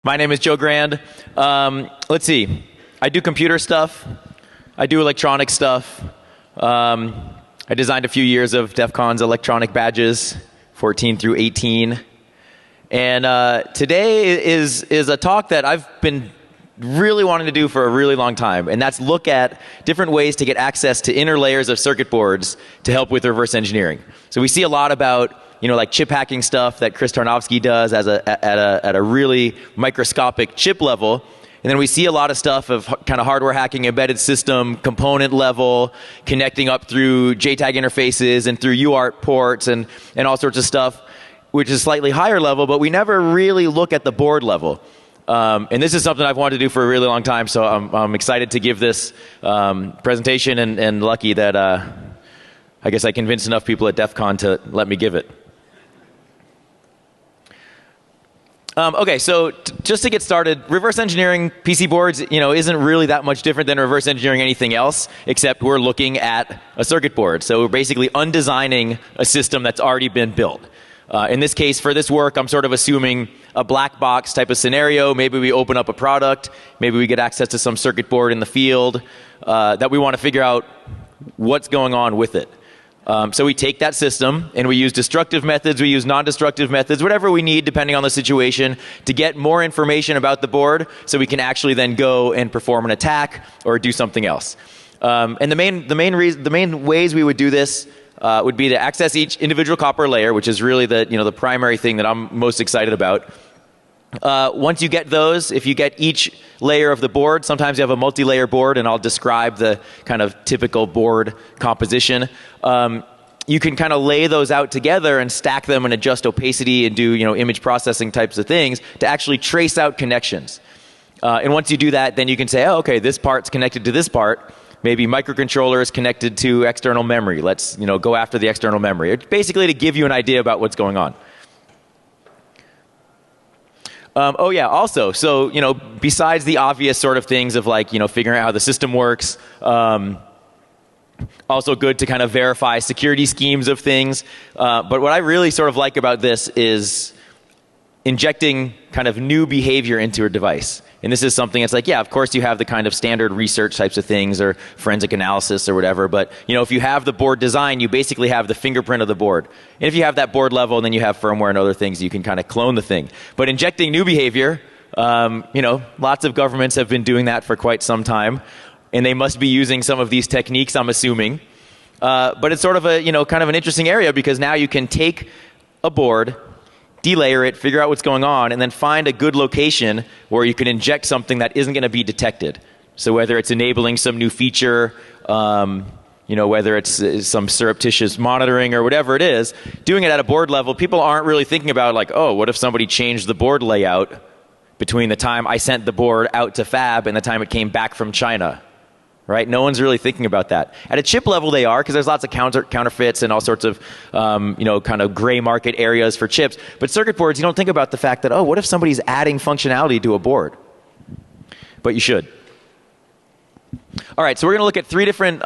My name is Joe Grand. Let's see. I do computer stuff. I do electronic stuff. I designed a few years of DEF CON's electronic badges, 14 through 18. And today is a talk that I've been really wanting to do for a really long time. And that's look at different ways to get access to inner layers of circuit boards to help with reverse engineering. So we see a lot about like chip hacking stuff that Chris Tarnowski does at a really microscopic chip level. And then we see a lot of stuff of kind of hardware hacking, embedded system, component level, connecting up through JTAG interfaces and through UART ports and all sorts of stuff, which is slightly higher level, but we never really look at the board level. And this is something I've wanted to do for a really long time, so I'm excited to give this presentation and lucky that I guess I convinced enough people at DEF CON to let me give it. Okay, so just to get started, reverse engineering PC boards, isn't really that much different than reverse engineering anything else, except we're looking at a circuit board. So we're basically undesigning a system that's already been built. In this case, for this work, I'm sort of assuming a black box type of scenario. Maybe we open up a product. Maybe we get access to some circuit board in the field that we want to figure out what's going on with it. So we take that system and we use destructive methods, we use non-destructive methods, whatever we need depending on the situation to get more information about the board so we can actually then go and perform an attack or do something else. And the main ways we would do this would be to access each individual copper layer, which is really the primary thing that I'm most excited about. Once you get those, if you get each layer of the board, sometimes you have a multi-layer board, and I'll describe the kind of typical board composition. You can kind of lay those out together and stack them and adjust opacity and do image processing types of things to actually trace out connections. And once you do that, then you can say, oh, okay, this part's connected to this part. Maybe microcontroller is connected to external memory. Let's go after the external memory. It's basically to give you an idea about what's going on. Oh yeah, also, so, besides the obvious sort of things of figuring out how the system works, also good to kind of verify security schemes of things. But what I really sort of like about this is injecting kind of new behavior into a device. And this is something that's yeah, of course you have the kind of standard research types of things or forensic analysis or whatever, but if you have the board design, you basically have the fingerprint of the board. And if you have that board level, then you have firmware and other things, you can kind of clone the thing. But injecting new behavior, lots of governments have been doing that for quite some time, and they must be using some of these techniques, I'm assuming. But it's sort of a, kind of an interesting area because now you can take a board, delayer it, figure out what's going on, and then find a good location where you can inject something that isn't going to be detected. So whether it's enabling some new feature, whether it's some surreptitious monitoring or whatever it is, doing it at a board level, people aren't really thinking about oh, what if somebody changed the board layout between the time I sent the board out to fab and the time it came back from China. Right? No one's really thinking about that. At a chip level, they are, because there's lots of counterfeits and all sorts of, kind of gray market areas for chips. But circuit boards, you don't think about the fact that, oh, what if somebody's adding functionality to a board? But you should. All right, so we're going to look at three different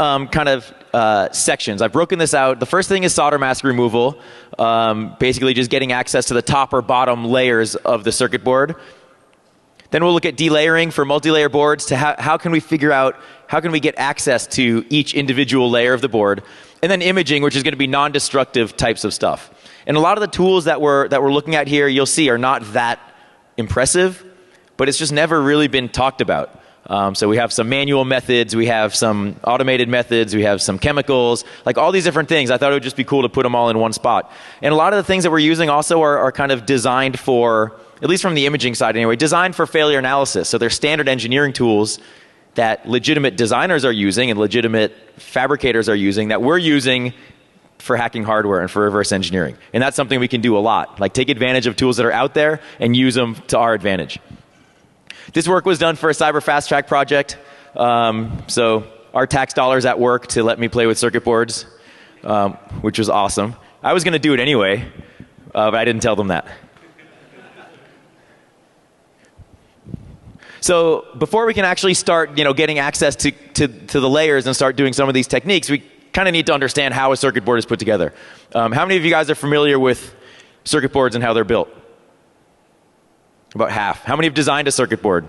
sections. I've broken this out. The first thing is solder mask removal, basically just getting access to the top or bottom layers of the circuit board. Then we'll look at delayering for multi-layer boards to how can we figure out, how can we get access to each individual layer of the board. And then imaging, which is going to be non-destructive types of stuff. And a lot of the tools that we're looking at here, you'll see, are not that impressive, but it's just never really been talked about. So we have some manual methods, we have some automated methods, we have some chemicals, all these different things. I thought it would just be cool to put them all in one spot. And a lot of the things that we're using also are kind of designed for, at least from the imaging side anyway, designed for failure analysis. So they're standard engineering tools that legitimate designers are using and legitimate fabricators are using that we're using for hacking hardware and for reverse engineering. And that's something we can do a lot. Take advantage of tools that are out there and use them to our advantage. This work was done for a cyber fast track project. So our tax dollars at work to let me play with circuit boards, which was awesome. I was going to do it anyway, but I didn't tell them that. So before we can actually start, getting access to the layers and start doing some of these techniques, we kind of need to understand how a circuit board is put together. How many of you guys are familiar with circuit boards and how they're built? About half. How many have designed a circuit board?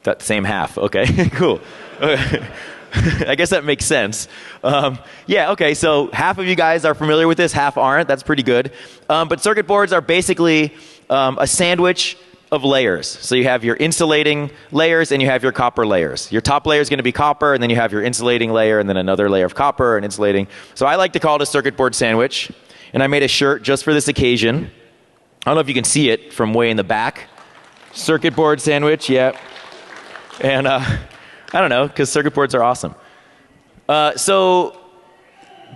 That same half. Okay, cool. I guess that makes sense. Yeah, okay, so half of you guys are familiar with this, half aren't. That's pretty good. But circuit boards are basically a sandwich of layers. So you have your insulating layers and you have your copper layers. Your top layer is going to be copper, and then you have your insulating layer, and then another layer of copper and insulating. So I like to call it a circuit board sandwich. And I made a shirt just for this occasion. I don't know if you can see it from way in the back. Circuit board sandwich, yeah. And I don't know, because circuit boards are awesome. So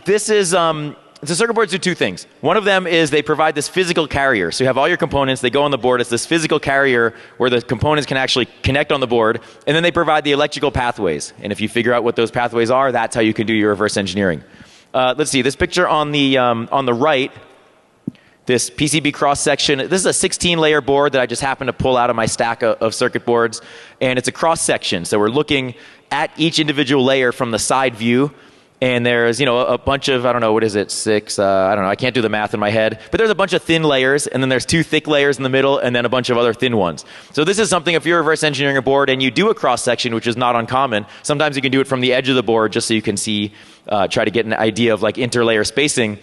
this is, so circuit boards do two things. One of them is they provide this physical carrier. So you have all your components, they go on the board. It's this physical carrier where the components can actually connect on the board. And then they provide the electrical pathways. And if you figure out what those pathways are, that's how you can do your reverse engineering. Let's see, this picture on the right, this PCB cross section. This is a 16-layer board that I just happened to pull out of my stack of circuit boards, and it's a cross section. So we're looking at each individual layer from the side view, and there's a bunch of, I don't know, what is it, 6? I don't know, I can't do the math in my head, but there's a bunch of thin layers, and then there's 2 thick layers in the middle, and then a bunch of other thin ones. So this is something, if you're reverse engineering a board and you do a cross section, which is not uncommon, sometimes you can do it from the edge of the board just so you can see, try to get an idea of like interlayer spacing.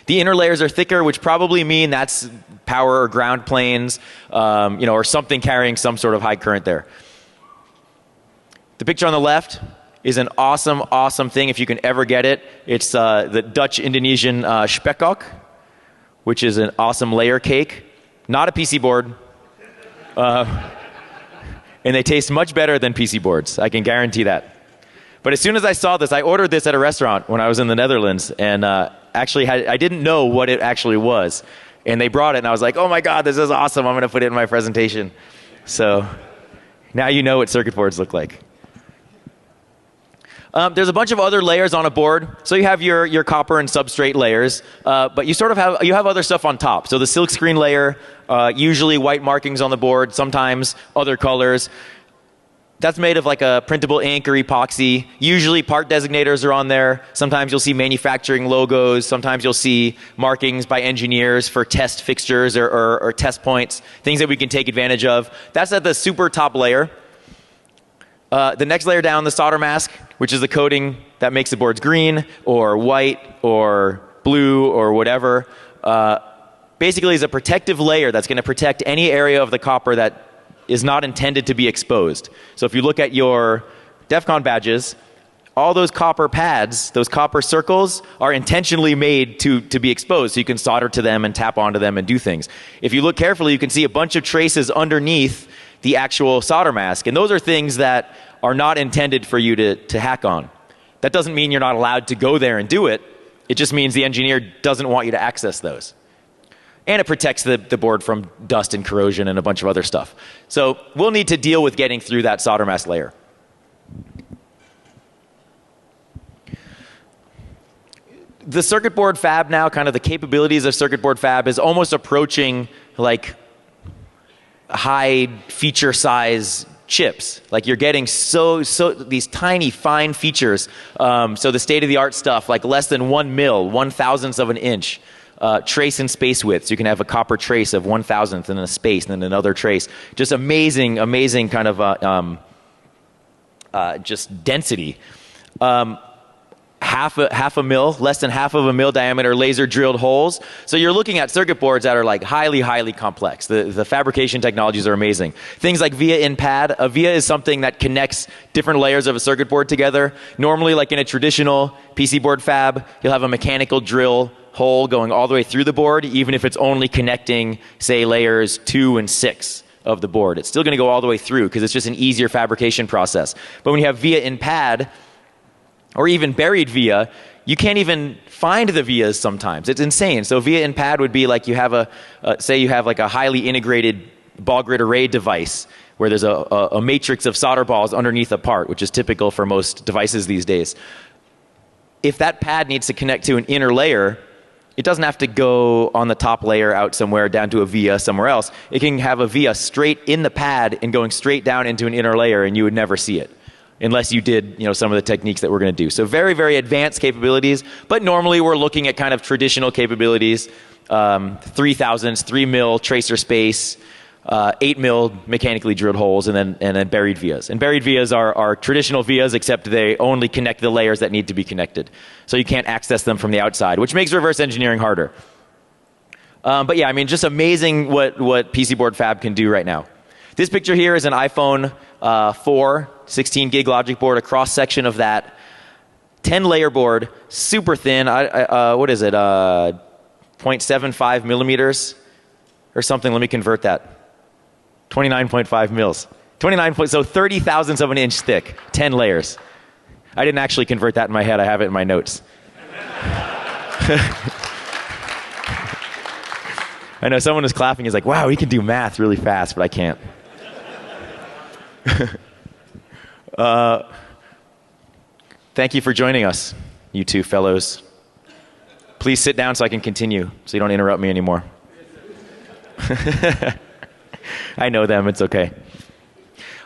The inner layers are thicker, which probably mean that's power or ground planes, or something carrying some sort of high current there. The picture on the left is an awesome, awesome thing if you can ever get it. It's the Dutch-Indonesian spekkoek, which is an awesome layer cake. Not a PC board. And they taste much better than PC boards. I can guarantee that. But as soon as I saw this, I ordered this at a restaurant when I was in the Netherlands, and actually I didn't know what it actually was. And they brought it, and I was like, oh my God, this is awesome. I'm going to put it in my presentation. So now you know what circuit boards look like. There's a bunch of other layers on a board. So you have your copper and substrate layers, but you sort of have other stuff on top. So the silk screen layer, usually white markings on the board, sometimes other colors. That's made of like a printable ink or epoxy. Usually part designators are on there. Sometimes you'll see manufacturing logos. Sometimes you'll see markings by engineers for test fixtures or test points, things that we can take advantage of. That's at the super top layer. The next layer down, the solder mask, which is the coating that makes the boards green or white or blue or whatever, basically is a protective layer that's going to protect any area of the copper that is not intended to be exposed. So if you look at your DEF CON badges, all those copper pads, those copper circles, are intentionally made to be exposed, so you can solder to them and tap onto them and do things. If you look carefully, you can see a bunch of traces underneath the actual solder mask, and those are things that are not intended for you to hack on. That doesn't mean you're not allowed to go there and do it. It just means the engineer doesn't want you to access those. And it protects the board from dust and corrosion and a bunch of other stuff. So we'll need to deal with getting through that solder mask layer. The circuit board fab now, kind of the capabilities of circuit board fab, is almost approaching like high feature size chips. Like you're getting so these tiny fine features. So the state of the art stuff, like less than 1 mil, 1/1000th of an inch. Trace and space width. So you can have a copper trace of 1/1000th and then a space and then another trace. Just amazing kind of just density. Half a mil, less than half of a mil diameter laser drilled holes. So you're looking at circuit boards that are like highly complex. The fabrication technologies are amazing. Things like via in pad. A via is something that connects different layers of a circuit board together. Normally, like in a traditional PC board fab, you'll have a mechanical drill hole going all the way through the board, even if it's only connecting, say, layers 2 and 6 of the board. It's still going to go all the way through because it's just an easier fabrication process. But when you have via in pad, or even buried via, you can't even find the vias sometimes. It's insane. So via in pad would be like you have say you have like a highly integrated ball grid array device where there's a matrix of solder balls underneath a part, which is typical for most devices these days. If that pad needs to connect to an inner layer, it doesn't have to go on the top layer out somewhere down to a via somewhere else. It can have a via straight in the pad and going straight down into an inner layer, and you would never see it unless you did some of the techniques that we're going to do. So very, very advanced capabilities, but normally we're looking at kind of traditional capabilities, 3/1000, 3 mil tracer space, 8 mil mechanically drilled holes, and then buried vias. And buried vias are traditional vias, except they only connect the layers that need to be connected. So you can't access them from the outside, which makes reverse engineering harder. But yeah, I mean, just amazing what PC board fab can do right now. This picture here is an iPhone 4 16 gig logic board, a cross section of that. 10 layer board, super thin. What is it? 0.75 millimeters or something. Let me convert that. 29.5 mils. 30 thousandths of an inch thick. 10 layers. I didn't actually convert that in my head. I have it in my notes. I know someone was clapping. He's like, wow, he can do math really fast, but I can't. Thank you for joining us, you two fellows. Please sit down so I can continue, so you don't interrupt me anymore. I know them. It's okay.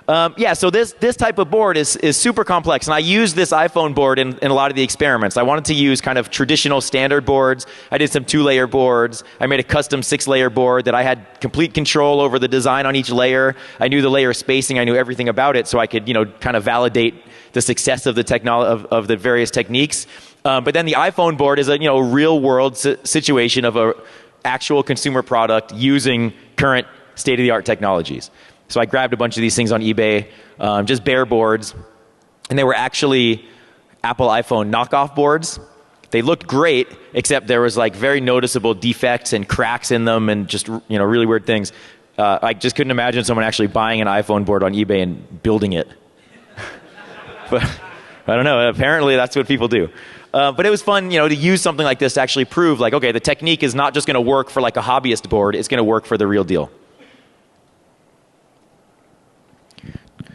Yeah, so this type of board is super complex, and I used this iPhone board in a lot of the experiments. I wanted to use kind of traditional standard boards. I did some 2-layer boards. I made a custom 6-layer board that I had complete control over the design on each layer. I knew the layer spacing. I knew everything about it, so I could kind of validate the success of the of the various techniques. But then the iPhone board is a real world situation of a actual consumer product using current state-of-the-art technologies. So I grabbed a bunch of these things on eBay, just bare boards, and they were actually Apple iPhone knockoff boards. They looked great, except there was like very noticeable defects and cracks in them, and just really weird things. I just couldn't imagine someone actually buying an iPhone board on eBay and building it. But I don't know. Apparently, that's what people do. But it was fun, to use something like this to actually prove, like, okay, the technique is not just going to work for like a hobbyist board; it's going to work for the real deal.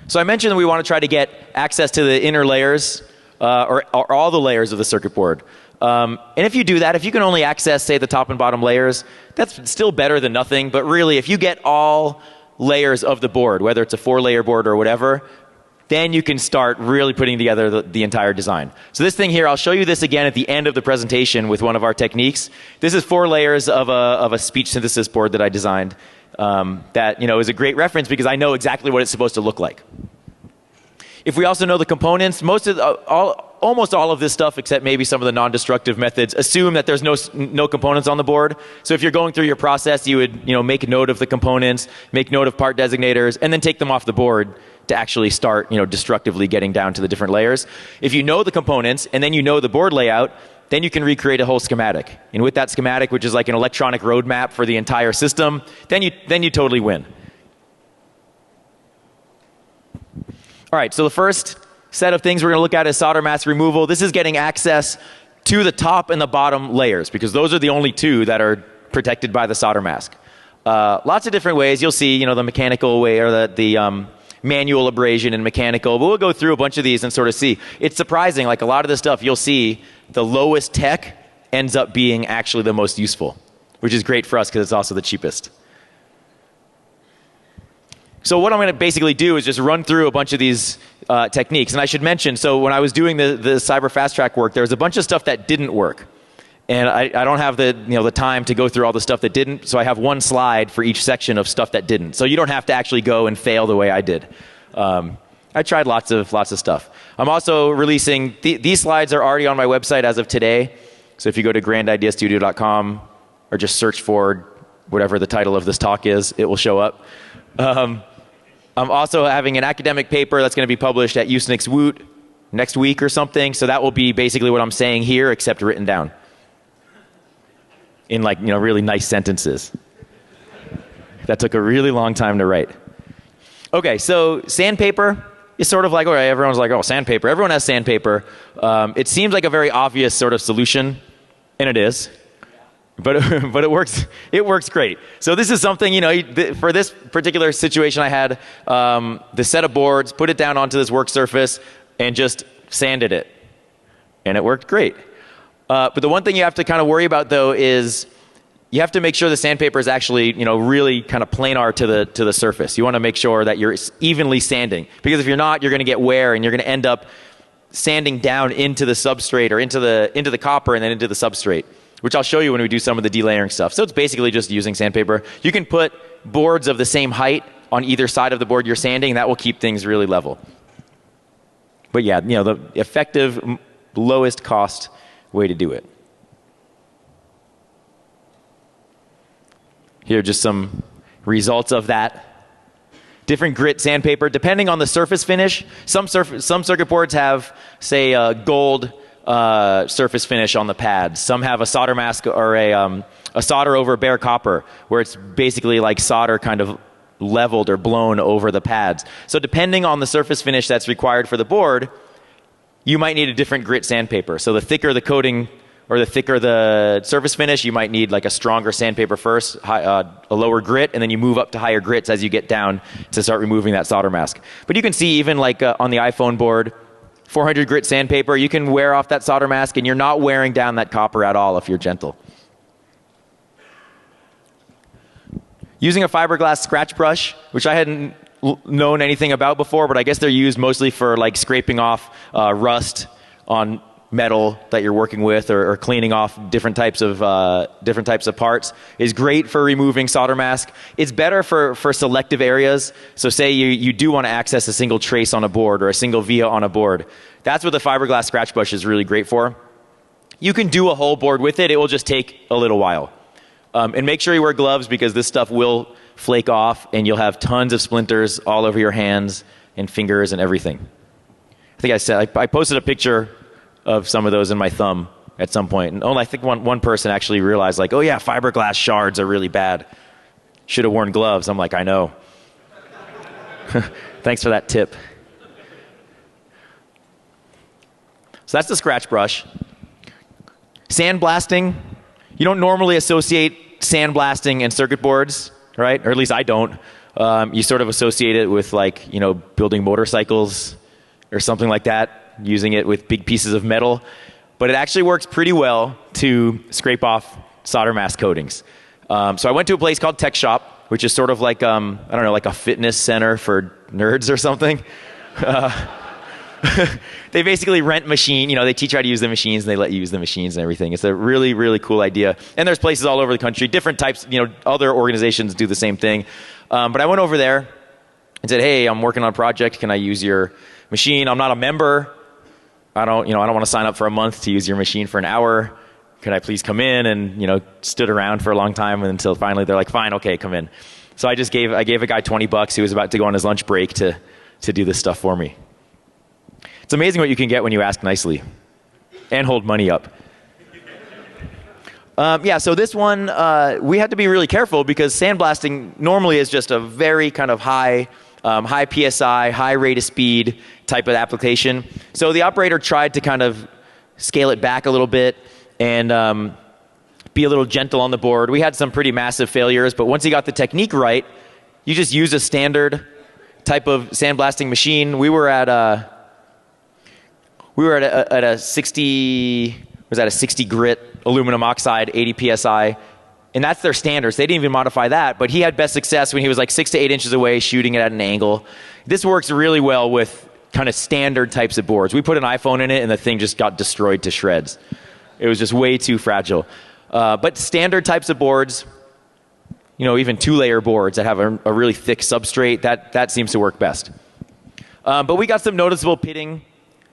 So I mentioned that we want to try to get access to the inner layers, or all the layers of the circuit board. And if you do that, if you can only access, say, the top and bottom layers, that's still better than nothing. But really, if you get all layers of the board, whether it's a 4-layer board or whatever, then you can start really putting together the entire design. So this thing here, I'll show you this again at the end of the presentation with one of our techniques. This is 4 layers of a speech synthesis board that I designed. That is a great reference because I know exactly what it's supposed to look like. If we also know the components, almost all of this stuff, except maybe some of the non-destructive methods, assume that there's no components on the board. So if you're going through your process, you would make a note of the components, make note of part designators, and then take them off the board to actually start destructively getting down to the different layers. If you know the components and then you know the board layout, then you can recreate a whole schematic. And with that schematic, which is like an electronic roadmap for the entire system, then you totally win. All right, so the first set of things we're going to look at is solder mask removal. This is getting access to the top and the bottom layers, because those are the only 2 that are protected by the solder mask. Lots of different ways. You'll see, the mechanical way, or the manual abrasion and mechanical, but we'll go through a bunch of these and sort of see. It's surprising, like a lot of the stuff you'll see, the lowest tech ends up being actually the most useful, which is great for us because it's also the cheapest. So what I'm going to basically do is just run through a bunch of these techniques. And I should mention, so when I was doing the Cyber Fast Track work, there was a bunch of stuff that didn't work. And I don't have the time to go through all the stuff that didn't, so I have one slide for each section of stuff that didn't. So you don't have to actually go and fail the way I did. I tried lots of stuff. I'm also releasing, these slides are already on my website as of today. So if you go to grandideastudio.com or just search for whatever the title of this talk is, it will show up. I'm also having an academic paper that's going to be published at Usenix Woot next week or something. So that will be basically what I'm saying here, except written down in really nice sentences. That took a really long time to write. Okay, so sandpaper is sort of like, okay, everyone's like, oh, sandpaper. Everyone has sandpaper. It seems like a very obvious sort of solution, and it is. But it works. It works great. So this is something, for this particular situation, I had the set of boards, put it down onto this work surface, and just sanded it, and it worked great. But the one thing you have to kind of worry about, though, is you have to make sure the sandpaper is actually, really kind of planar to the surface. You want to make sure that you're evenly sanding, because if you're not, you're going to get wear, and you're going to end up sanding down into the substrate or into the copper and then into the substrate. which I'll show you when we do some of the delayering stuff. So it's basically just using sandpaper. You can put boards of the same height on either side of the board you're sanding. That will keep things really level. But yeah, the effective, lowest cost way to do it. Here are just some results of that. Different grit sandpaper, depending on the surface finish. Some circuit boards have, say, a gold surface finish on the pads. Some have a solder mask or a solder over bare copper, where it's basically like solder kind of leveled or blown over the pads. So depending on the surface finish that's required for the board, you might need a different grit sandpaper. So the thicker the coating or the thicker the surface finish, you might need like a stronger sandpaper first, a lower grit, and then you move up to higher grits as you get down to start removing that solder mask. But you can see even like on the iPhone board, 400 grit sandpaper, you can wear off that solder mask and you're not wearing down that copper at all if you're gentle. Using a fiberglass scratch brush, which I hadn't known anything about before, but I guess they're used mostly for like scraping off rust on metal that you're working with, or cleaning off different types of parts, is great for removing solder mask. It's better for selective areas. So say you do want to access a single trace on a board or a single via on a board. That's what the fiberglass scratch brush is really great for. You can do a whole board with it. It will just take a little while. And make sure you wear gloves, because this stuff will flake off and you'll have tons of splinters all over your hands and fingers and everything. I think I posted a picture of some of those in my thumb at some point. And I think one person actually realized, like, oh yeah, fiberglass shards are really bad. Should have worn gloves. I'm like, I know. Thanks for that tip. So that's the scratch brush. Sandblasting. You don't normally associate sandblasting and circuit boards, right? Or at least I don't. You sort of associate it with, like, building motorcycles or something like that, using it with big pieces of metal. But it actually works pretty well to scrape off solder mask coatings. So I went to a place called Tech Shop, which is sort of like, I don't know, like a fitness center for nerds or something. They basically rent machine, they teach you how to use the machines, and they let you use the machines and everything. It's a really, really cool idea. And there's places all over the country, different types, other organizations do the same thing. But I went over there and said, hey, I'm working on a project. Can I use your machine? I'm not a member. I don't want to sign up for a month to use your machine for an hour. Can I please come in? And, stood around for a long time until finally they're like, fine, okay, come in. So I gave a guy $20 who was about to go on his lunch break to do this stuff for me. It's amazing what you can get when you ask nicely and hold money up. So this one, we had to be really careful, because sandblasting normally is just a very kind of high PSI, high rate of speed type of application. So the operator tried to kind of scale it back a little bit and be a little gentle on the board. We had some pretty massive failures, but once he got the technique right, you just use a standard type of sandblasting machine. We were at a 60 grit aluminum oxide, 80 psi. And that's their standards. They didn't even modify that. But he had best success when he was like 6 to 8 inches away, shooting it at an angle. This works really well with kind of standard types of boards. We put an iPhone in it, and the thing just got destroyed to shreds. It was just way too fragile. But standard types of boards, even 2-layer boards that have a really thick substrate, that seems to work best. But we got some noticeable pitting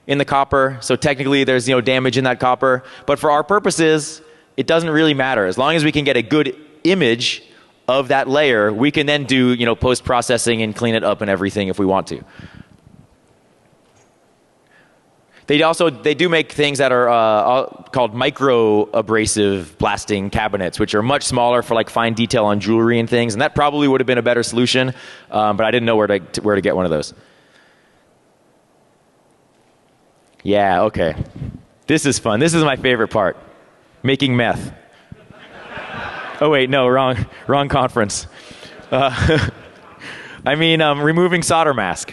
in the copper. So technically there's damage in that copper. But for our purposes, it doesn't really matter. As long as we can get a good image of that layer, we can then do post-processing and clean it up and everything if we want to. They do make things that are called micro abrasive blasting cabinets, which are much smaller for like fine detail on jewelry and things. And that probably would have been a better solution, but I didn't know where to get one of those. Yeah, okay. This is fun. This is my favorite part. Making meth. Oh wait, no, wrong conference. Removing solder mask.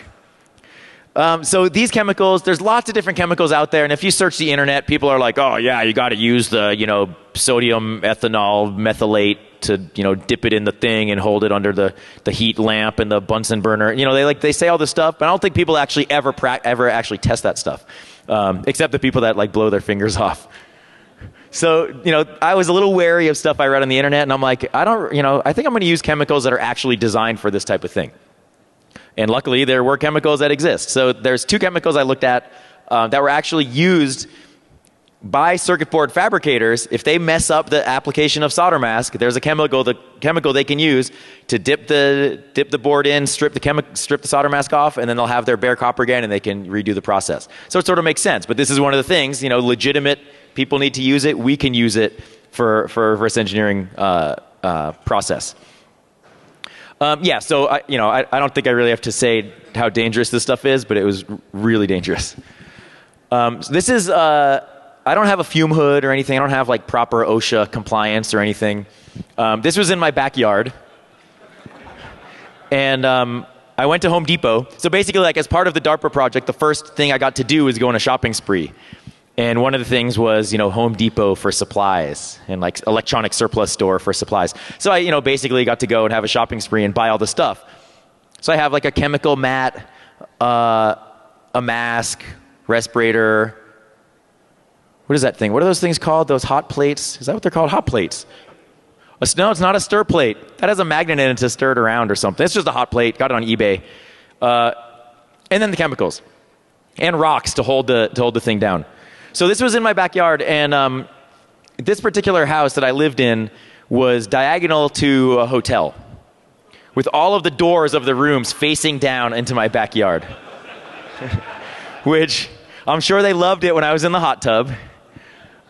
So these chemicals, there's lots of different chemicals out there, and if you search the internet, people are like, oh yeah, you got to use the sodium ethanol methylate to dip it in the thing and hold it under the heat lamp and the Bunsen burner. They say all this stuff, but I don't think people actually ever actually test that stuff, except the people that like blow their fingers off. So, I was a little wary of stuff I read on the internet, and I'm like, I think I'm going to use chemicals that are actually designed for this type of thing. And luckily, there were chemicals that exist. So there's 2 chemicals I looked at that were actually used by circuit board fabricators. If they mess up the application of solder mask, there's a chemical they can use to dip the board in, strip the solder mask off, and then they'll have their bare copper again, and they can redo the process. So it sort of makes sense. But this is one of the things, legitimate people need to use it. We can use it for reverse engineering process. So I don't think I really have to say how dangerous this stuff is, but it was really dangerous. This is I don't have a fume hood or anything. I don't have like proper OSHA compliance or anything. This was in my backyard, and I went to Home Depot. So basically, like as part of the DARPA project, the first thing I got to do was go on a shopping spree. And one of the things was, Home Depot for supplies and like electronic surplus store for supplies. So I, basically got to go and have a shopping spree and buy all the stuff. So I have like a chemical mat, a mask, respirator. What is that thing? What are those things called? Those hot plates? Is that what they're called? Hot plates. No, it's not a stir plate. That has a magnet in it to stir it around or something. It's just a hot plate. Got it on eBay. And then the chemicals and rocks to hold the thing down. So this was in my backyard, and this particular house that I lived in was diagonal to a hotel, with all of the doors of the rooms facing down into my backyard. Which I'm sure they loved it when I was in the hot tub.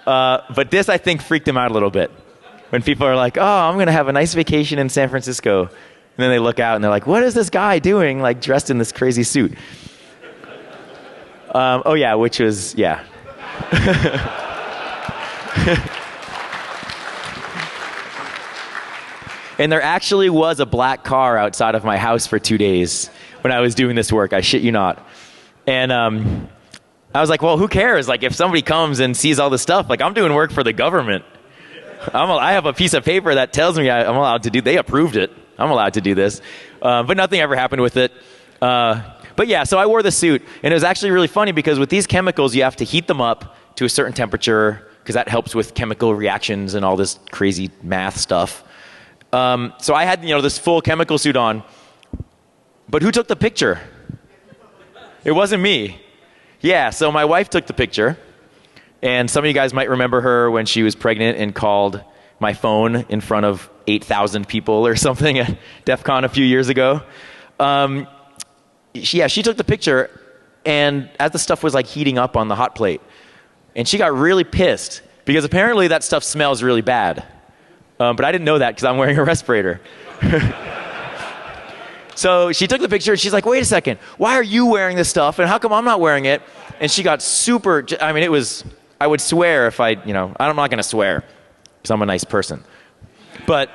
But this, I think, freaked them out a little bit. When people are like, oh, I'm going to have a nice vacation in San Francisco. And then they look out and they're like, what is this guy doing, like dressed in this crazy suit? Which was, yeah. And there actually was a black car outside of my house for 2 days when I was doing this work. I shit you not. And I was like, well, who cares? Like, if somebody comes and sees all this stuff, like, I'm doing work for the government. I have a piece of paper that tells me I'm allowed to do. They approved it. I'm allowed to do this. But nothing ever happened with it. But yeah, so I wore the suit, and it was actually really funny because with these chemicals, you have to heat them up to a certain temperature because that helps with chemical reactions and all this crazy math stuff. So I had, this full chemical suit on, but who took the picture? It wasn't me. Yeah, so my wife took the picture, and some of you guys might remember her when she was pregnant and called my phone in front of 8,000 people or something at DEF CON a few years ago. She took the picture, and as the stuff was like heating up on the hot plate, and she got really pissed because apparently that stuff smells really bad. But I didn't know that because I'm wearing a respirator. So she took the picture, and she's like, wait a second, why are you wearing this stuff, and how come I'm not wearing it? And she got super, it was, I would swear if I'm not going to swear because I'm a nice person. But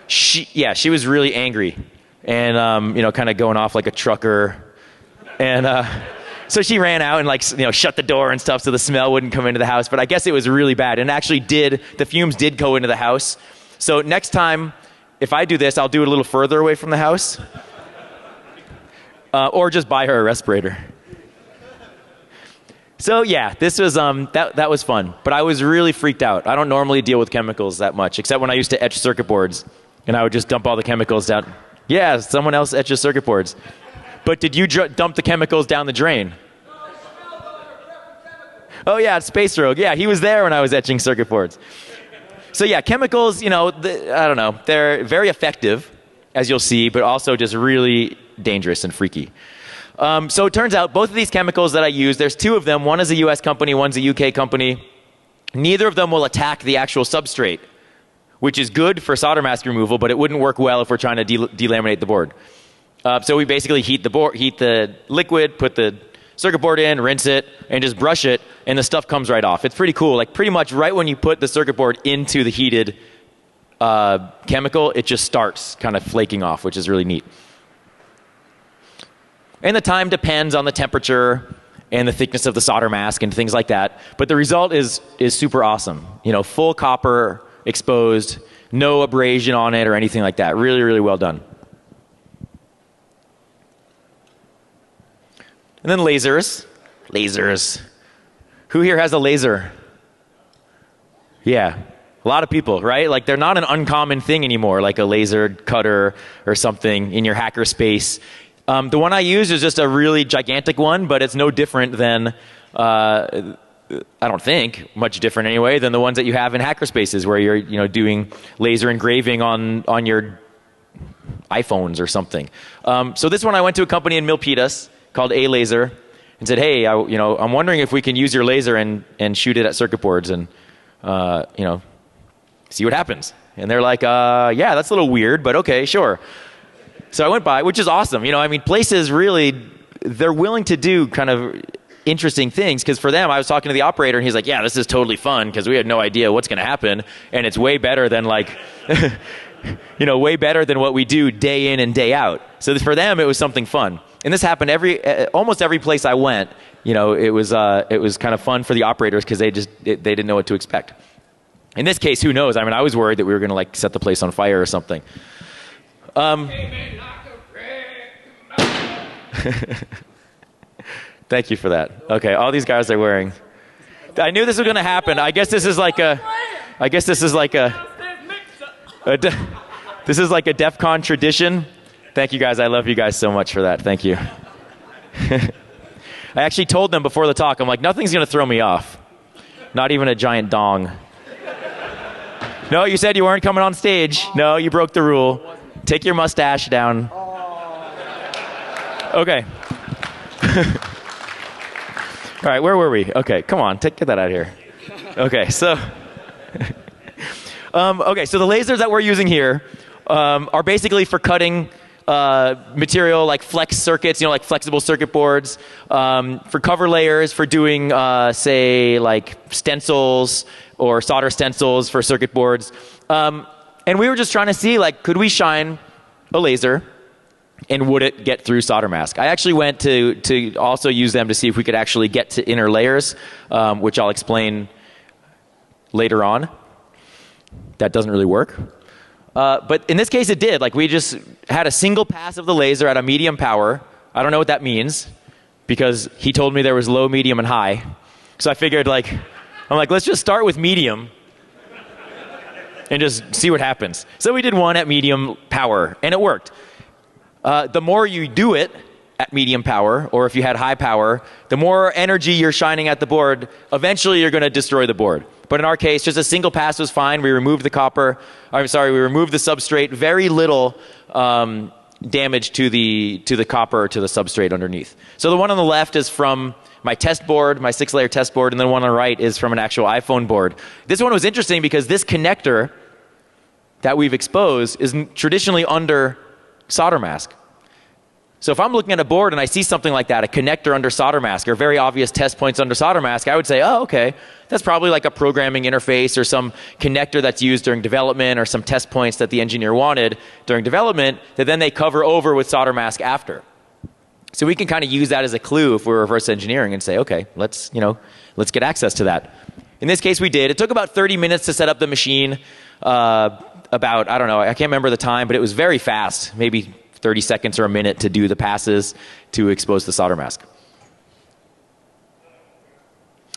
she was really angry. And, kind of going off like a trucker. And so she ran out and shut the door and stuff so the smell wouldn't come into the house. But I guess it was really bad. And actually the fumes did go into the house. So next time, if I do this, I'll do it a little further away from the house. Or just buy her a respirator. So yeah, this was, that was fun. But I was really freaked out. I don't normally deal with chemicals that much, except when I used to etch circuit boards. And I would just dump all the chemicals down. Yeah, someone else etches circuit boards. But did you dump the chemicals down the drain? Oh yeah, it's Space Rogue. Yeah, he was there when I was etching circuit boards. So yeah, chemicals, I don't know. They're very effective, as you'll see, but also just really dangerous and freaky. So it turns out both of these chemicals that I use, there's 2 of them. One is a US company, one's a UK company. Neither of them will attack the actual substrate, which is good for solder mask removal, but it wouldn't work well if we're trying to delaminate the board. So we basically heat the liquid, put the circuit board in, rinse it, and just brush it, and the stuff comes right off. It's pretty cool. Like pretty much right when you put the circuit board into the heated chemical, it just starts kind of flaking off, which is really neat. And the time depends on the temperature and the thickness of the solder mask and things like that. But the result is super awesome. Full copper exposed, no abrasion on it or anything like that. Really, really well done. And then lasers. Lasers. Who here has a laser? Yeah. A lot of people, right? Like they're not an uncommon thing anymore, like a laser cutter or something in your hacker space. The one I use is just a really gigantic one, but it's no different than, I don't think, much different anyway, than the ones that you have in hacker spaces where you're doing laser engraving on your iPhones or something. So this one I went to a company in Milpitas called A Laser and said, hey, I'm wondering if we can use your laser and shoot it at circuit boards and, see what happens. And they're like, yeah, that's a little weird, but okay, sure. So I went by, which is awesome. Places really, they're willing to do kind of interesting things, because for them, I was talking to the operator and he's like, yeah, this is totally fun because we had no idea what's going to happen, and it's way better than way better than what we do day in and day out. So for them, it was something fun. And this happened almost every place I went. It was kind of fun for the operators because they didn't know what to expect. In this case, who knows? I was worried that we were going to set the place on fire or something. Thank you for that. Okay, all these guys are wearing. I knew this was going to happen. I guess this is like a DEF CON tradition. Thank you guys. I love you guys so much for that. Thank you. I actually told them before the talk, I'm like, nothing's going to throw me off. Not even a giant dong. No, you said you weren't coming on stage. No, you broke the rule. Take your mustache down. Okay. All right, where were we? Okay, come on, get that out of here. Okay, so so the lasers that we're using here are basically for cutting material like flex circuits, like flexible circuit boards, for cover layers, for doing, say, like stencils or solder stencils for circuit boards. And we were just trying to see, could we shine a laser and would it get through solder mask? I actually went to also use them to see if we could actually get to inner layers, which I'll explain later on. That doesn't really work. But in this case, it did. We just had a single pass of the laser at a medium power. I don't know what that means because he told me there was low, medium, and high. So I figured, let's just start with medium and just see what happens. So we did one at medium power, and it worked. The more you do it at medium power, or if you had high power, the more energy you're shining at the board, eventually you're going to destroy the board. But in our case, just a single pass was fine. We removed the we removed the substrate. Very little damage to the copper or to the substrate underneath. So the one on the left is from my test board, my 6-layer test board, and then the one on the right is from an actual iPhone board. This one was interesting because this connector that we've exposed is traditionally under solder mask. So if I'm looking at a board and I see something like that, a connector under solder mask or very obvious test points under solder mask, I would say, oh, okay, that's probably like a programming interface or some connector that's used during development or some test points that the engineer wanted during development that then they cover over with solder mask after. So we can kind of use that as a clue if we're reverse engineering and say, okay, let's get access to that. In this case, we did. It took about 30 minutes to set up the machine. I don't know, I can't remember the time, but it was very fast, maybe 30 seconds or a minute to do the passes to expose the solder mask.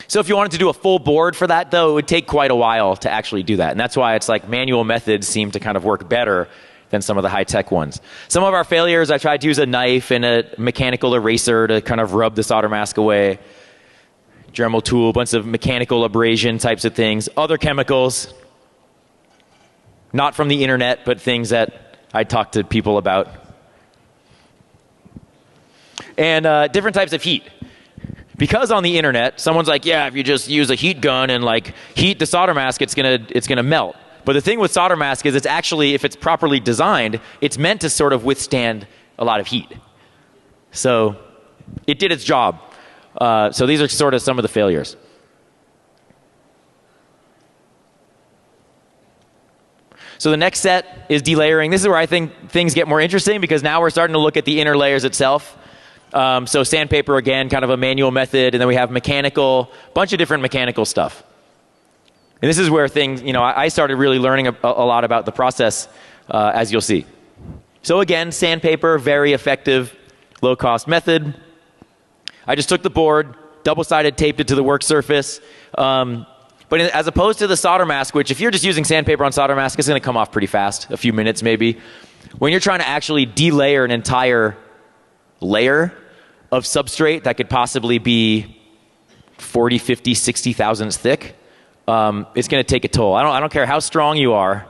So if you wanted to do a full board for that, though, it would take quite a while to actually do that. And that's why it's manual methods seem to kind of work better than some of the high-tech ones. Some of our failures, I tried to use a knife and a mechanical eraser to kind of rub the solder mask away. Dremel tool, a bunch of mechanical abrasion types of things. Other chemicals, not from the internet, but things that I talked to people about. And different types of heat. Because on the internet, someone's like, yeah, if you just use a heat gun and heat the solder mask, it's gonna melt. But the thing with solder mask is it's actually, if it's properly designed, it's meant to sort of withstand a lot of heat. So it did its job. So these are sort of some of the failures. So the next set is delayering. This is where I think things get more interesting because now we're starting to look at the inner layers itself. So sandpaper, again, kind of a manual method, and then we have mechanical, bunch of different mechanical stuff. And this is where things, I started really learning a lot about the process, as you'll see. So again, sandpaper, very effective, low-cost method. I just took the board, double-sided taped it to the work surface, But as opposed to the solder mask, which if you're just using sandpaper on solder mask, it's going to come off pretty fast, a few minutes maybe. When you're trying to actually delayer an entire layer of substrate that could possibly be 40, 50, 60 thousandths thick, it's going to take a toll. I don't care how strong you are,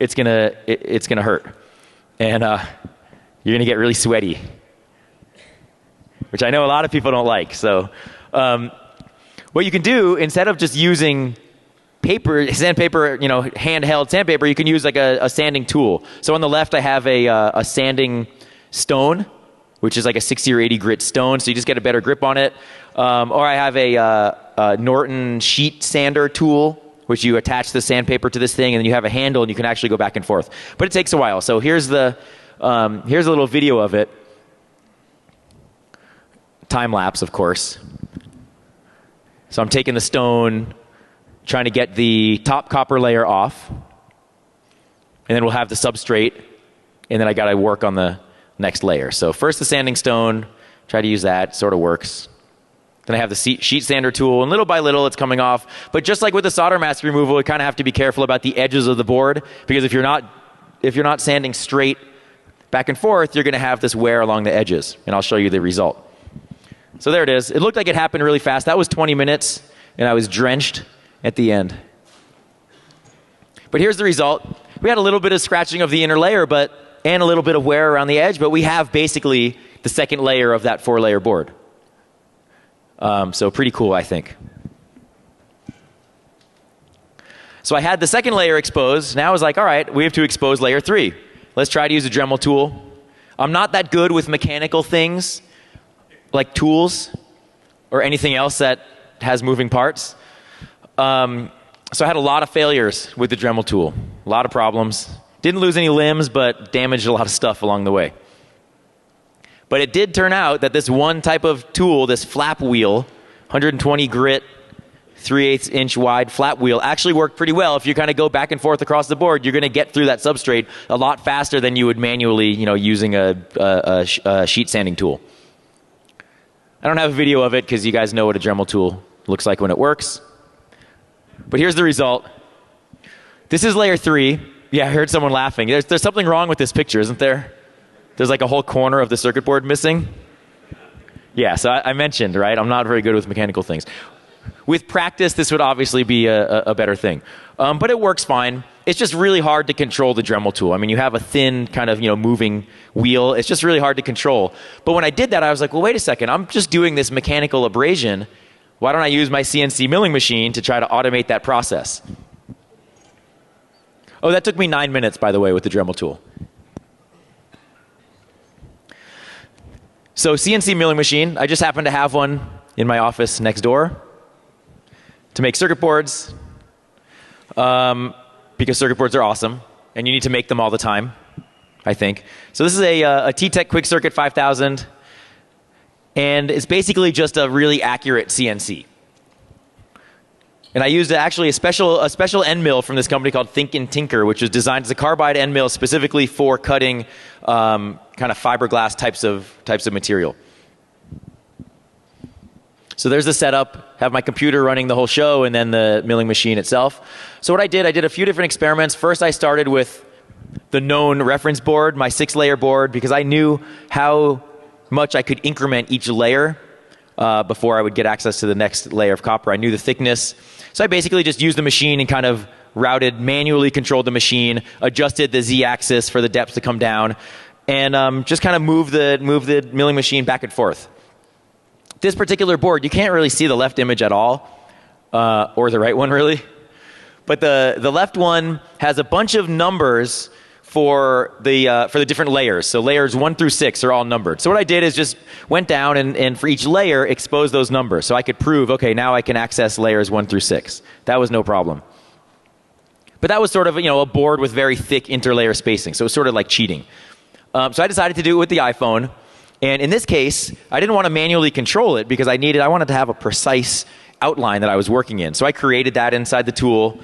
it's going to hurt. And you're going to get really sweaty, which I know a lot of people don't like. So what you can do, instead of just using sandpaper, handheld sandpaper, you can use like a sanding tool. So on the left, I have a sanding stone, which is like a 60 or 80 grit stone, so you just get a better grip on it. Or I have a Norton sheet sander tool, which you attach the sandpaper to this thing, and then you have a handle, and you can actually go back and forth. But it takes a while. So here's a little video of it. Time lapse, of course. So I'm taking the stone, trying to get the top copper layer off, and then we'll have the substrate, and then I got to work on the next layer. So first the sanding stone, try to use that, sort of works. Then I have the sheet sander tool, and little by little it's coming off. But just like with the solder mask removal, you kind of have to be careful about the edges of the board, because if you're not sanding straight back and forth, you're going to have this wear along the edges, and I'll show you the result. So there it is. It looked like it happened really fast. That was 20 minutes, and I was drenched at the end. But here's the result. We had a little bit of scratching of the inner layer, and a little bit of wear around the edge, but we have basically the second layer of that 4-layer board. So pretty cool, I think. So I had the second layer exposed. Now I was like, all right, we have to expose layer 3. Let's try to use a Dremel tool. I'm not that good with mechanical things, like tools or anything else that has moving parts. So I had a lot of failures with the Dremel tool. A lot of problems. Didn't lose any limbs, but damaged a lot of stuff along the way. But it did turn out that this one type of tool, this flap wheel, 120 grit, 3/8 inch wide flap wheel, actually worked pretty well. If you kind of go back and forth across the board, you're going to get through that substrate a lot faster than you would manually, using a sheet sanding tool. I don't have a video of it because you guys know what a Dremel tool looks like when it works. But here's the result. This is layer 3. Yeah, I heard someone laughing. There's something wrong with this picture, isn't there? There's like a whole corner of the circuit board missing. Yeah, so I mentioned, right? I'm not very good with mechanical things. With practice, this would obviously be a better thing. But it works fine. It's just really hard to control the Dremel tool. I mean, you have a thin kind of, moving wheel. It's just really hard to control. But when I did that, I was like, well, wait a second. I'm just doing this mechanical abrasion. Why don't I use my CNC milling machine to try to automate that process? Oh, that took me 9 minutes, by the way, with the Dremel tool. So CNC milling machine, I just happen to have one in my office next door to make circuit boards, because circuit boards are awesome, and you need to make them all the time, I think. So this is a T-Tech Quick Circuit 5000, and it's basically just a really accurate CNC. And I used actually a special end mill from this company called Think and Tinker, which was designed as a carbide end mill specifically for cutting kind of fiberglass types of material. So there's the setup, have my computer running the whole show, and then the milling machine itself. So what I did a few different experiments. First, I started with the known reference board, my 6-layer board, because I knew how much I could increment each layer before I would get access to the next layer of copper. I knew the thickness. So I basically just used the machine and kind of manually controlled the machine, adjusted the Z-axis for the depth to come down, and just kind of moved the milling machine back and forth. This particular board, you can't really see the left image at all, or the right one really. But the left one has a bunch of numbers for the different layers. So layers 1 through 6 are all numbered. So what I did is just went down and for each layer exposed those numbers. So I could prove, okay, now I can access layers 1 through 6. That was no problem. But that was sort of a board with very thick interlayer spacing. So it was sort of like cheating. So I decided to do it with the iPhone. And in this case, I didn't want to manually control it because I wanted to have a precise outline that I was working in. So I created that inside the tool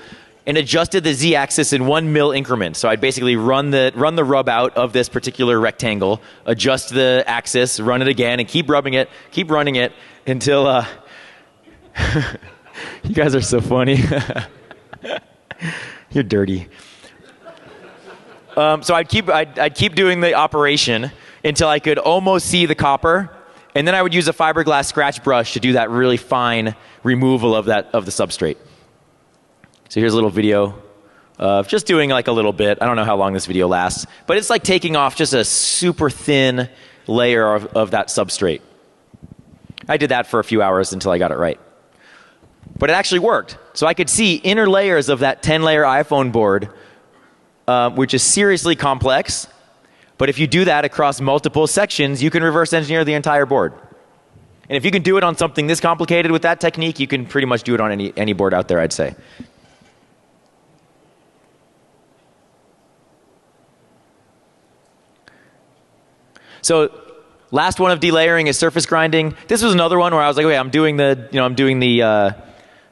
and adjusted the Z-axis in 1 mil increments. So I'd basically run the rub out of this particular rectangle, adjust the axis, run it again, and keep running it until You guys are so funny. You're dirty. So I'd keep doing the operation until I could almost see the copper, and then I would use a fiberglass scratch brush to do that really fine removal of the substrate. So here's a little video of just doing like a little bit. I don't know how long this video lasts, but it's like taking off just a super thin layer of that substrate. I did that for a few hours until I got it right. But it actually worked. So I could see inner layers of that 10-layer iPhone board, which is seriously complex. But if you do that across multiple sections, you can reverse engineer the entire board. And if you can do it on something this complicated with that technique, you can pretty much do it on any board out there, I'd say. So last one of delayering is surface grinding. This was another one where I was like, okay, I'm doing the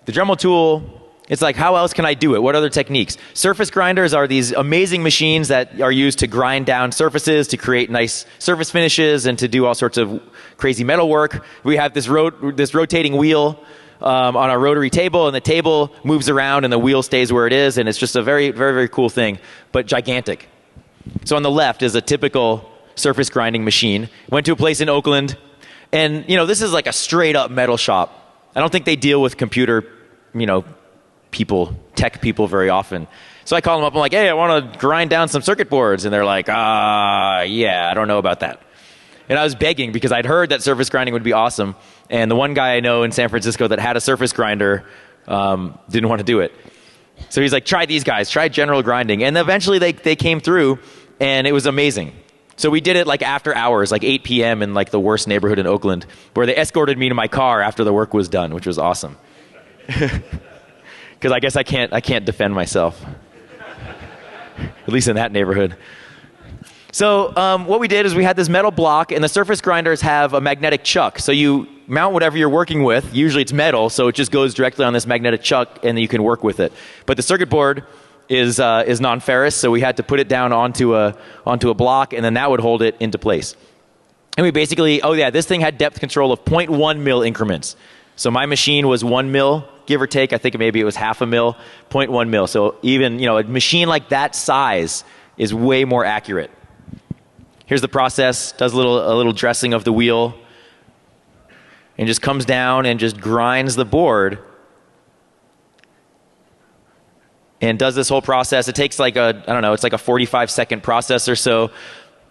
Dremel tool. It's like, how else can I do it? What other techniques? Surface grinders are these amazing machines that are used to grind down surfaces, to create nice surface finishes, and to do all sorts of crazy metal work. We have this rotating wheel on a rotary table, and the table moves around, and the wheel stays where it is, and it's just a very, very, very cool thing, but gigantic. So on the left is a typical surface grinding machine. Went to a place in Oakland, and this is like a straight up metal shop. I don't think they deal with computer, tech people very often. So I call them up, I'm like, hey, I want to grind down some circuit boards. And they're like, yeah, I don't know about that. And I was begging because I'd heard that surface grinding would be awesome. And the one guy I know in San Francisco that had a surface grinder didn't want to do it. So he's like, try these guys, try general grinding. And eventually they came through, and it was amazing. So we did it like after hours, like 8 p.m. in like the worst neighborhood in Oakland, where they escorted me to my car after the work was done, which was awesome. Because I guess I can't defend myself, at least in that neighborhood. So what we did is we had this metal block, and the surface grinders have a magnetic chuck. So you mount whatever you're working with. Usually it's metal, so it just goes directly on this magnetic chuck, and then you can work with it. But the circuit board is non-ferrous, so we had to put it down onto a block, and then that would hold it into place. And we basically, this thing had depth control of 0.1 mil increments. So my machine was 1 mil, give or take. I think maybe it was half a mil, 0.1 mil. So even a machine like that size is way more accurate. Here's the process. Does a little dressing of the wheel, and just comes down and just grinds the board. And does this whole process. It takes like it's like a 45-second process or so.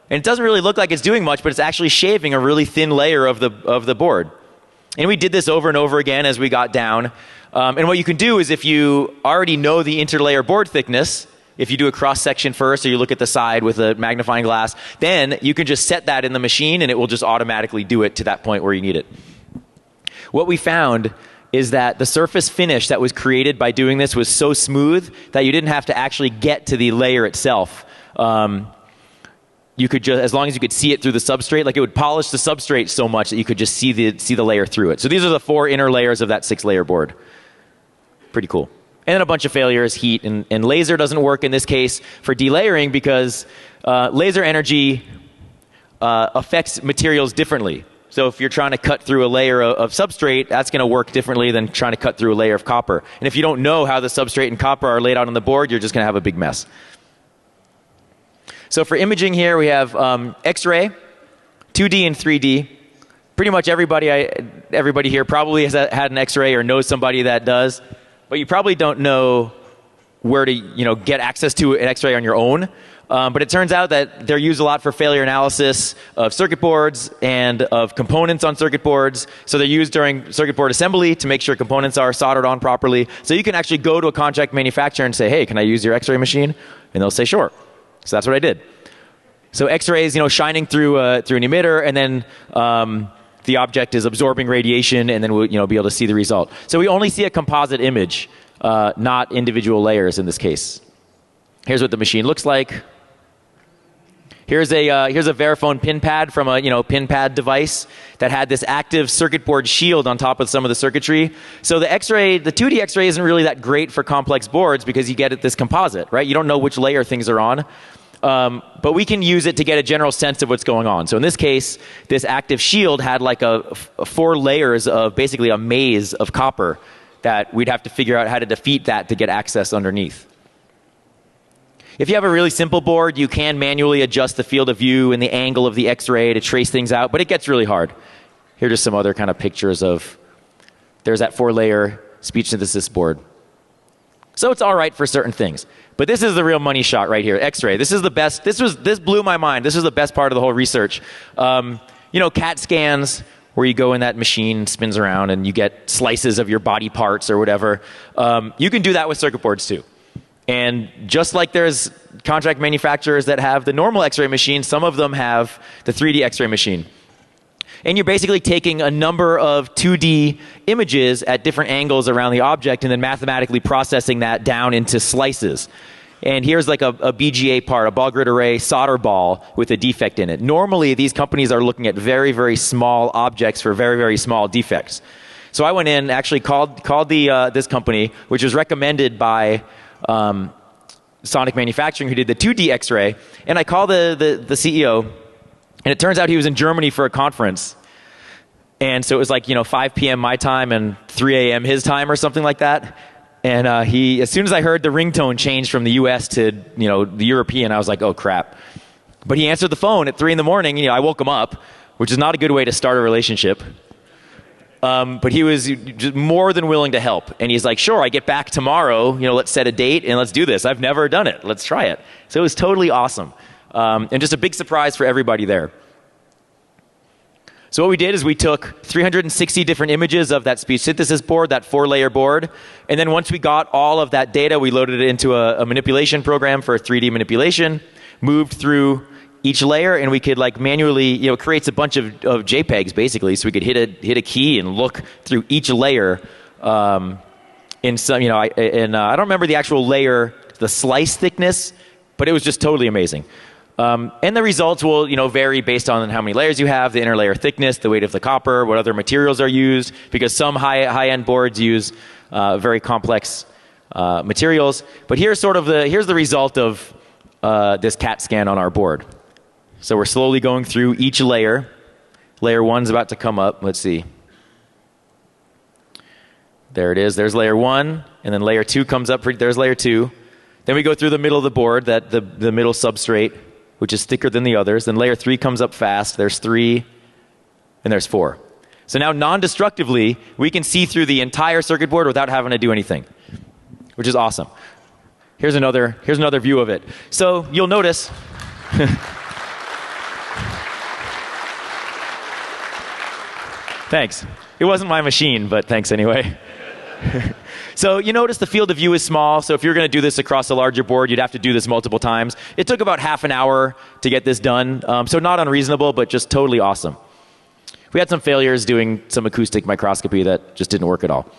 And it doesn't really look like it's doing much, but it's actually shaving a really thin layer of the board. And we did this over and over again as we got down. And what you can do is, if you already know the interlayer board thickness, if you do a cross section first, or you look at the side with a magnifying glass, then you can just set that in the machine, and it will just automatically do it to that point where you need it. What we found is that the surface finish that was created by doing this was so smooth that you didn't have to actually get to the layer itself. You could just, as long as you could see it through the substrate, like it would polish the substrate so much that you could just see the layer through it. So these are the 4 inner layers of that 6-layer board. Pretty cool. And then a bunch of failures, heat, and laser doesn't work in this case for delayering, because laser energy affects materials differently. So if you're trying to cut through a layer of substrate, that's going to work differently than trying to cut through a layer of copper. And if you don't know how the substrate and copper are laid out on the board, you're just going to have a big mess. So for imaging here, we have X-ray, 2D and 3D. Pretty much everybody here probably has had an X-ray or knows somebody that does. But you probably don't know where to get access to an X-ray on your own. But it turns out that they're used a lot for failure analysis of circuit boards and of components on circuit boards. So they're used during circuit board assembly to make sure components are soldered on properly. So you can actually go to a contract manufacturer and say, hey, can I use your X-ray machine? And they'll say, sure. So that's what I did. So X-rays, shining through an emitter, and then the object is absorbing radiation, and then we'll be able to see the result. So we only see a composite image, not individual layers in this case. Here's what the machine looks like. Here's a Verifone pin pad from a pin pad device that had this active circuit board shield on top of some of the circuitry. So the X-ray, the 2D X-ray isn't really that great for complex boards because you get this composite, right? You don't know which layer things are on. But we can use it to get a general sense of what's going on. So in this case, this active shield had like 4 layers of basically a maze of copper that we'd have to figure out how to defeat that to get access underneath. If you have a really simple board, you can manually adjust the field of view and the angle of the X-ray to trace things out, but it gets really hard. Here are just some other kind of pictures of, there's that 4-layer speech synthesis board. So it's all right for certain things. But this is the real money shot right here, X-ray. This is the best, this blew my mind. This was the best part of the whole research. You know, CAT scans, where you go in that machine, spins around, and you get slices of your body parts or whatever. You can do that with circuit boards too. And just like there's contract manufacturers that have the normal X-ray machine, some of them have the 3D X-ray machine. And you're basically taking a number of 2D images at different angles around the object and then mathematically processing that down into slices. And here's like a BGA part, a ball grid array solder ball with a defect in it. Normally, these companies are looking at very, very small objects for very, very small defects. So I went in, actually called this company, which was recommended by Sonic Manufacturing, who did the 2D X-ray, and I called the CEO, and it turns out he was in Germany for a conference. And so it was like, 5 p.m. my time and 3 a.m. his time or something like that. And as soon as I heard the ringtone change from the U.S. to, the European, I was like, oh, crap. But he answered the phone at 3 in the morning. I woke him up, which is not a good way to start a relationship. But he was just more than willing to help. And he's like, sure, I get back tomorrow. Let's set a date and let's do this. I've never done it. Let's try it. So it was totally awesome. And just a big surprise for everybody there. So what we did is we took 360 different images of that speech synthesis board, that 4-layer board. And then once we got all of that data, we loaded it into a manipulation program for 3D manipulation, moved through each layer, and we could like manually, it creates a bunch of JPEGs basically, so we could hit a key and look through each layer. In some, I don't remember the actual layer, the slice thickness, but it was just totally amazing. And the results will, vary based on how many layers you have, the interlayer thickness, the weight of the copper, what other materials are used, because some high-end boards use very complex materials. But here's the result of this CAT scan on our board. So we're slowly going through each layer. Layer 1's about to come up. Let's see. There it is. There's layer 1, and then layer 2 comes up. There's layer 2. Then we go through the middle of the board, the middle substrate, which is thicker than the others. Then layer 3 comes up fast. There's 3, and there's 4. So now non-destructively, we can see through the entire circuit board without having to do anything, which is awesome. Here's another view of it. So you'll notice thanks. It wasn't my machine, but thanks anyway. So you notice the field of view is small, so if you're going to do this across a larger board, you'd have to do this multiple times. It took about half an hour to get this done, so not unreasonable, but just totally awesome. We had some failures doing some acoustic microscopy that just didn't work at all.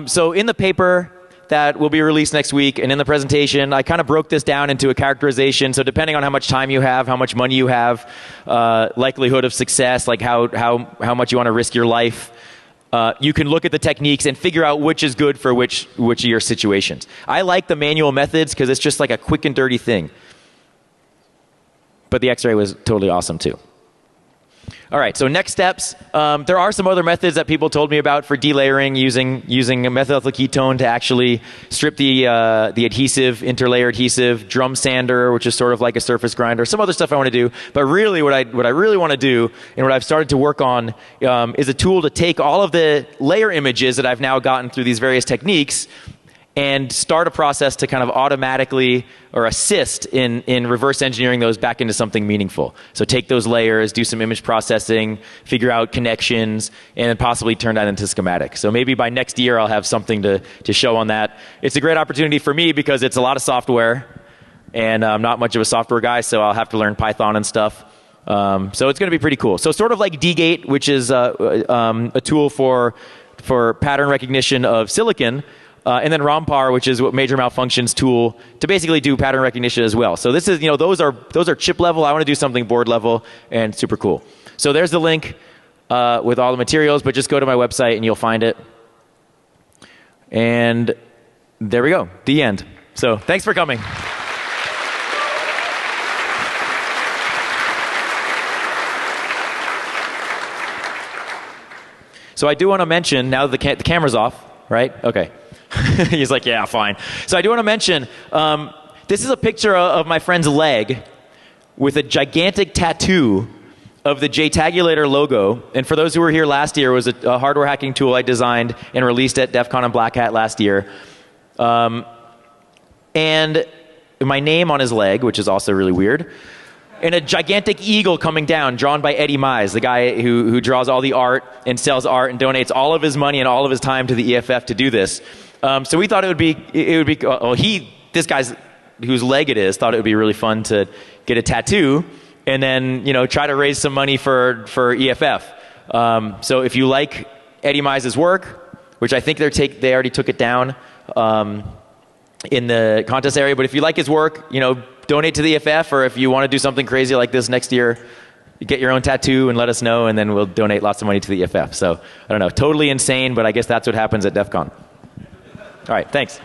So in the paper that will be released next week, and in the presentation, I kind of broke this down into a characterization. So depending on how much time you have, how much money you have, likelihood of success, like how much you want to risk your life, you can look at the techniques and figure out which is good for which of your situations. I like the manual methods because it's just like a quick and dirty thing. But the X-ray was totally awesome too. All right, so next steps. There are some other methods that people told me about for delayering using a methyl ketone to actually strip the adhesive, interlayer adhesive, drum sander, which is sort of like a surface grinder, some other stuff I want to do. But really what I really want to do and what I've started to work on is a tool to take all of the layer images that I've now gotten through these various techniques and start a process to kind of automatically or assist in reverse engineering those back into something meaningful. So take those layers, do some image processing, figure out connections, and then possibly turn that into schematic. So maybe by next year I'll have something to show on that. It's a great opportunity for me because it's a lot of software, and I'm not much of a software guy, so I'll have to learn Python and stuff. So it's going to be pretty cool. So sort of like DGate, which is a tool for pattern recognition of silicon, and then ROMPAR, which is what major malfunctions tool to basically do pattern recognition as well. So this is, those are chip level. I want to do something board level and super cool. So there's the link with all the materials, but just go to my website and you'll find it. And there we go, the end. So thanks for coming. So I do want to mention, now that the camera's off, right? Okay. He's like, yeah, fine. So I do want to mention, this is a picture of my friend's leg with a gigantic tattoo of the JTagulator logo. And for those who were here last year, it was a hardware hacking tool I designed and released at DEF CON and Black Hat last year. And my name on his leg, which is also really weird. And a gigantic eagle coming down, drawn by Eddie Mize, the guy who draws all the art and sells art and donates all of his money and all of his time to the EFF to do this. So we thought it would be this guy's whose leg it is thought it would be really fun to get a tattoo and then try to raise some money for EFF. So if you like Eddie Mize's work, which I think they already took it down in the contest area, but if you like his work, donate to the EFF, or if you want to do something crazy like this next year, you get your own tattoo and let us know, and then we'll donate lots of money to the EFF. So I don't know, totally insane, but I guess that's what happens at DEF CON. All right, thanks.